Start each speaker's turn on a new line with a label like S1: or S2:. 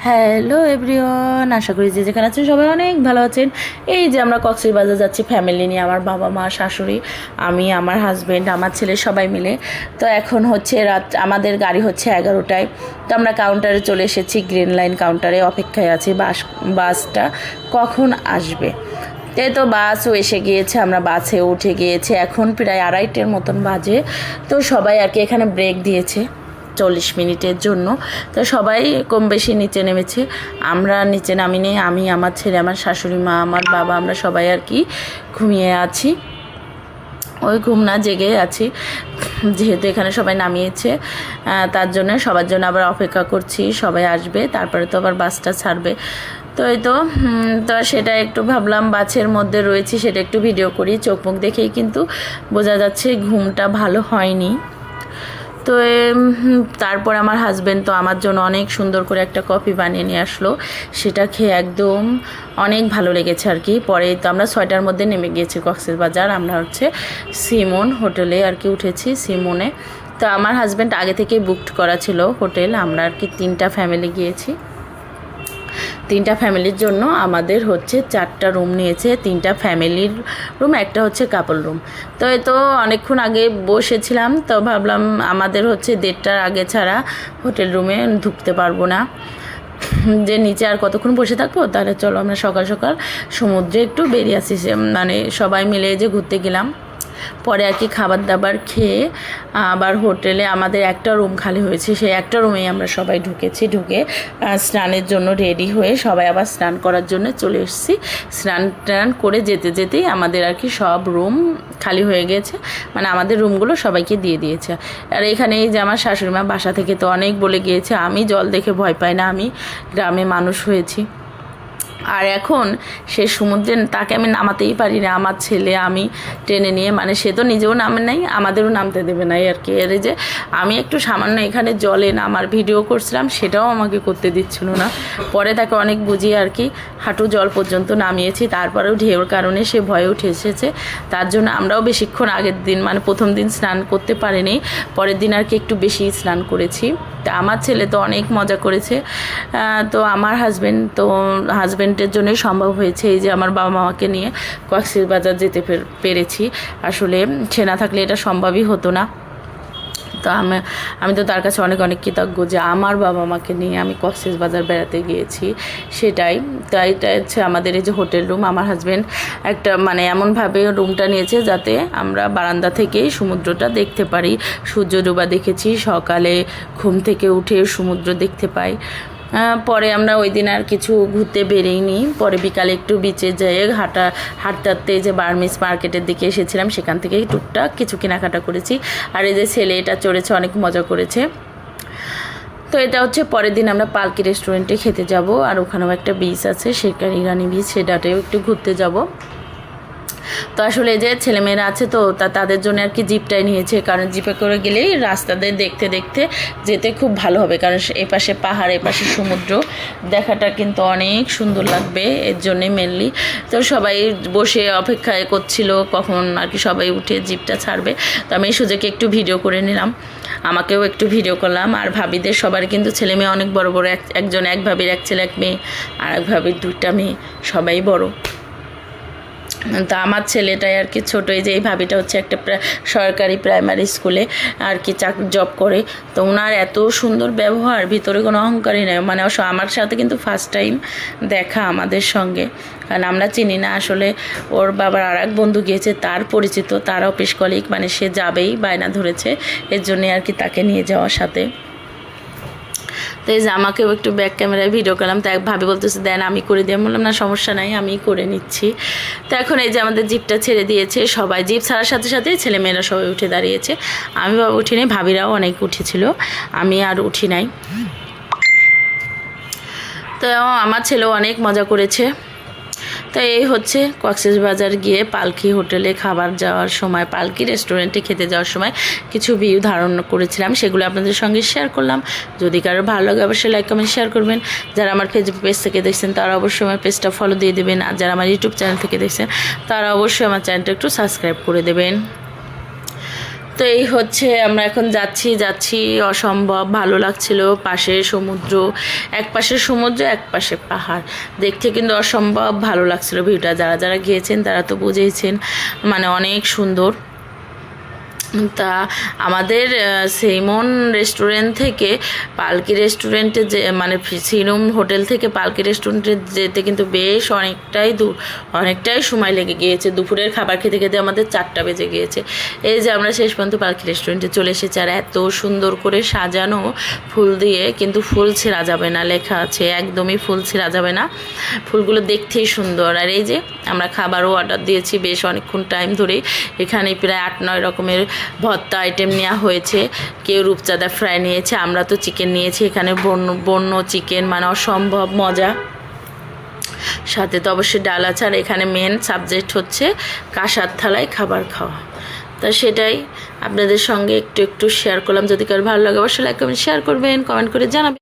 S1: Hello everyone, আশা করি যে যেখানে আছেন সবাই অনেক ভালো আছেন। এই যে আমরা কক্সবাজার যাচ্ছি ফ্যামিলি নিয়ে, আমার বাবা মা শাশুড়ি, আমি, আমার হাজব্যান্ড, আমার ছেলে সবাই মিলে। তো এখন হচ্ছে রাত, আমাদের গাড়ি হচ্ছে 11টায়। তো আমরা কাউন্টারে চলে এসেছি, গ্রিন লাইন কাউন্টারে অপেক্ষায় আছি বাসটা কখন আসবে। তো বাসও এসে গিয়েছে, আমরা বাসে উঠে গিয়েছি, এখন প্রায় 2:30 মতন বাজে। তো সবাই আর কি এখানে ব্রেক দিয়েছে 40 মিনিটের জন্য। তো সবাই কম বেশি নিচে নেমেছে, আমরা নিচে নামিনি। আমি, আমার ছেলে, আমার শাশুড়ি মা, আমার বাবা, আমরা সবাই আর কি ঘুমিয়ে আছি, ওই ঘুম না জেগে আছি, যেহেতু এখানে সবাই নামিয়েছে। তার জন্য সবার জন্য আবার অপেক্ষা করছি, সবাই আসবে তারপরে তো আবার বাসটা ছাড়বে। তো এই তো সেটা একটু ভাবলাম বাসের মধ্যে রয়েছি, সেটা একটু ভিডিও করি। চোখ মুখ দেখেই কিন্তু বোঝা যাচ্ছে ঘুমটা ভালো হয়নি। তো তারপর আমার হাজব্যান্ড তো আমার জন্য অনেক সুন্দর করে একটা কফি বানিয়ে নিয়ে আসলো, সেটা খেয়ে একদম অনেক ভালো লেগেছে আর কি। পরে তো আমরা 6টার মধ্যে নেমে গিয়েছি কক্সবাজার। আমরা হচ্ছে সিমন হোটেলে আর কি উঠেছি, সিমনে। তো আমার হাজব্যান্ড আগে থেকেই বুকড করা ছিল হোটেল। আমরা আর কি 3টা ফ্যামিলি গিয়েছি, 3টা ফ্যামিলির জন্য আমাদের হচ্ছে 4টা রুম নিয়েছে। 3টা ফ্যামিলির রুম, একটা হচ্ছে কাপল রুম। তো এই তো অনেকক্ষণ আগে বসেছিলাম, তো ভাবলাম আমাদের হচ্ছে 1:30টার আগে ছাড়া হোটেল রুমে ঢুকতে পারবো না, যে নিচে আর কতক্ষণ বসে থাকবো। তাহলে চলো আমরা সকাল সকাল সমুদ্রে একটু বেরিয়ে আসি, মানে সবাই মিলে যে ঘুরতে গেলাম। পরে আর কি খাবার দাবার খেয়ে আবার হোটেলে আমাদের একটা রুম খালি হয়েছে, সেই একটা রুমেই আমরা সবাই ঢুকেছি। ঢুকে স্নানের জন্য রেডি হয়ে সবাই আবার স্নান করার জন্য চলে এসেছি। স্নান টান করে যেতে যেতেই আমাদের আর কি সব রুম খালি হয়ে গেছে, মানে আমাদের রুমগুলো সবাইকে দিয়ে দিয়েছে। আর এখানে এই যে আমার শাশুড়ি মা বাসা থেকে তো অনেক বলে গিয়েছে, আমি জল দেখে ভয় পাই না, আমি গ্রামে মানুষ হয়েছি। আর এখন সে সমুদ্রে তাকে আমি নামাতেই পারি না, আমার ছেলে আমি টেনে নিয়ে, মানে সে তো নিজেও নামে নাই, আমাদেরও নামতে দেবে না আর কি। এর যে আমি একটু সামান্য এখানে জলে নামার ভিডিও করছিলাম, সেটাও আমাকে করতে দিচ্ছিল না। পরে তাকে অনেক বুঝিয়ে আর কি হাঁটু জল পর্যন্ত নামিয়েছি, তারপরেও ঢেউর কারণে সে ভয়ে উঠে এসেছে। তার জন্য আমরাও বেশিক্ষণ আগের দিন, মানে প্রথম দিন স্নান করতে পারিনি, পরের দিন আর কি একটু বেশি স্নান করেছি। তা আমার ছেলে তো অনেক মজা করেছে। তো আমার হাজব্যান্ডের জন্যই সম্ভব হয়েছে এই যে আমার বাবা মাকে নিয়ে কক্সবাজার যেতে পেরেছি। আসলে সে না থাকলে এটা সম্ভবই হতো না। তো আমি তো তার কাছে অনেক অনেক কৃতজ্ঞ যে আমার বাবা মাকে নিয়ে আমি কক্সবাজার বেড়াতে গিয়েছি, সেটাই। তো এটা হচ্ছে আমাদের এই যে হোটেল রুম। আমার হাজব্যান্ড একটা মানে এমনভাবে রুমটা নিয়েছে যাতে আমরা বারান্দা থেকেই সমুদ্রটা দেখতে পারি। সূর্য ডোবা দেখেছি, সকালে ঘুম থেকে উঠে সমুদ্র দেখতে পাই। পরে আমরা ওই দিন আর কিছু ঘুরতে বেরিয়েনি, পরে বিকালে একটু বিচে যেয়ে হাঁটতে হাঁটতে যে বার্মিস মার্কেটের দিকে এসেছিলাম, সেখান থেকে টুকটাক কিছু কেনাকাটা করেছি। আর এই যে ছেলে এটা চড়েছে, অনেক মজা করেছে। তো এটা হচ্ছে পরের দিন আমরা পালকি রেস্টুরেন্টে খেতে যাব, আর ওখানেও একটা বিচ আছে, সেখানে ইরানি বিচ, সেটাতেও একটু ঘুরতে যাব। তো আসলে যে ছেলেমেয়েরা আছে তো তাদের জন্য আর কি জিপটাই নিয়েছে, কারণ জিপে করে গেলেই রাস্তাদের দেখতে দেখতে যেতে খুব ভালো হবে, কারণ এপাশে পাহাড় এপাশে সমুদ্র দেখাটা কিন্তু অনেক সুন্দর লাগবে, এর জন্যে মেনলি। তো সবাই বসে অপেক্ষায় করছিল কখন আর কি সবাই উঠে জিপটা ছাড়বে। তো আমি এই সুযোগে একটু ভিডিও করে নিলাম, আমাকেও একটু ভিডিও করলাম। আর ভাবিদের সবার কিন্তু ছেলে মেয়ে অনেক বড় বড়, একজন এক ভাবির এক ছেলে এক মেয়ে, আর এক ভাবির 2টা মেয়ে, সবাই বড়। তো আমার ছেলেটাই আর কি ছোটো, এই যে এই ভাবিটা হচ্ছে একটা সরকারি প্রাইমারি স্কুলে আর কি জব করে। তো ওনার এত সুন্দর ব্যবহার, ভিতরে কোনো অহংকারই নেই, মানে আমার সাথে কিন্তু ফার্স্ট টাইম দেখা আমাদের সঙ্গে, কারণ আমরা চিনি না আসলে। ওর বাবার আর এক বন্ধু গিয়েছে, তার পরিচিত, তার অফিস কলিগ, মানে সে যাবেই বায়না ধরেছে, এর জন্যে আর কি তাকে নিয়ে যাওয়ার সাথে। তো এই যে আমাকেও একটু ব্যাক ক্যামেরায় ভিডিও করলাম, তো এক ভাবি বলতেছে দেন আমি করে দিয়ে, বললাম না সমস্যা নাই, আমিই করে নিচ্ছি। তো এখন এই যে আমাদের জিপটা ছেড়ে দিয়েছে, সবাই জিপ ছাড়ার সাথে সাথে ছেলেমেয়েরা সবাই উঠে দাঁড়িয়েছে। আমি বাবা উঠি নাই, ভাবিরাও অনেক উঠেছিল, আমি আর উঠি নাই। তো আমার ছেলেও অনেক মজা করেছে। তো এই হচ্ছে কক্সবাজার গিয়ে পালকি হোটেলে খাবার যাওয়ার সময়, পালকি রেস্টুরেন্টে খেতে যাওয়ার সময় কিছু ভিউ ধারণ করেছিলাম, সেগুলো আপনাদের সঙ্গে শেয়ার করলাম। যদি কারো ভালো লাগে অবশ্যই লাইক কমেন্ট শেয়ার করবেন। যারা আমার ফেসবুক পেজ থেকে দেখছেন তারা অবশ্যই আমার পেজটা ফলো দিয়ে দেবেন, আর যারা আমার ইউটিউব চ্যানেল থেকে দেখছেন তারা অবশ্যই আমার চ্যানেলটা একটু সাবস্ক্রাইব করে দেবেন। তো এই হচ্ছে আমরা এখন যাচ্ছি অসম্ভব ভালো লাগছিল। পাশে সমুদ্র, এক পাশে সমুদ্র এক পাশে পাহাড়, দেখতে কিন্তু অসম্ভব ভালো লাগছিল ভিউটা। যারা যারা গিয়েছেন তারা তো বুঝেইছেন, মানে অনেক সুন্দর। তা আমাদের সেইমন রেস্টুরেন্ট থেকে পালকি রেস্টুরেন্টে যে মানে সিনম হোটেল থেকে পালকি রেস্টুরেন্টে যেতে কিন্তু বেশ অনেকটাই দূর, অনেকটাই সময় লেগে গিয়েছে। দুপুরের খাবার খেতে খেতে আমাদের 4টা বেজে গিয়েছে। এই যে আমরা শেষ পর্যন্ত পালকি রেস্টুরেন্টে চলে এসেছি। আর এত সুন্দর করে সাজানো ফুল দিয়ে, কিন্তু ফুল ছেঁড়া যাবে না লেখা আছে, একদমই ফুল ছেঁড়া যাবে না, ফুলগুলো দেখতেই সুন্দর। আর এই যে আমরা খাবারও অর্ডার দিয়েছি বেশ অনেকক্ষণ টাইম ধরেই। এখানে প্রায় 8-9 রকমের ভর্তা আইটেম নেওয়া হয়েছে। কেউ রূপচাঁদা ফ্রাই নিয়েছে, আমরা তো চিকেন নিয়েছি। এখানে বন্য চিকেন, মানে অসম্ভব মজা। সাথে তো অবশ্যই ডাল আছে। আর এখানে মেন সাবজেক্ট হচ্ছে কাঁসার থালায় খাবার খাওয়া। তা সেটাই আপনাদের সঙ্গে একটু শেয়ার করলাম। যদি কারো ভালো লাগে অবশ্যই লাইক কমেন্ট শেয়ার করবেন, কমেন্ট করে জানাবেন।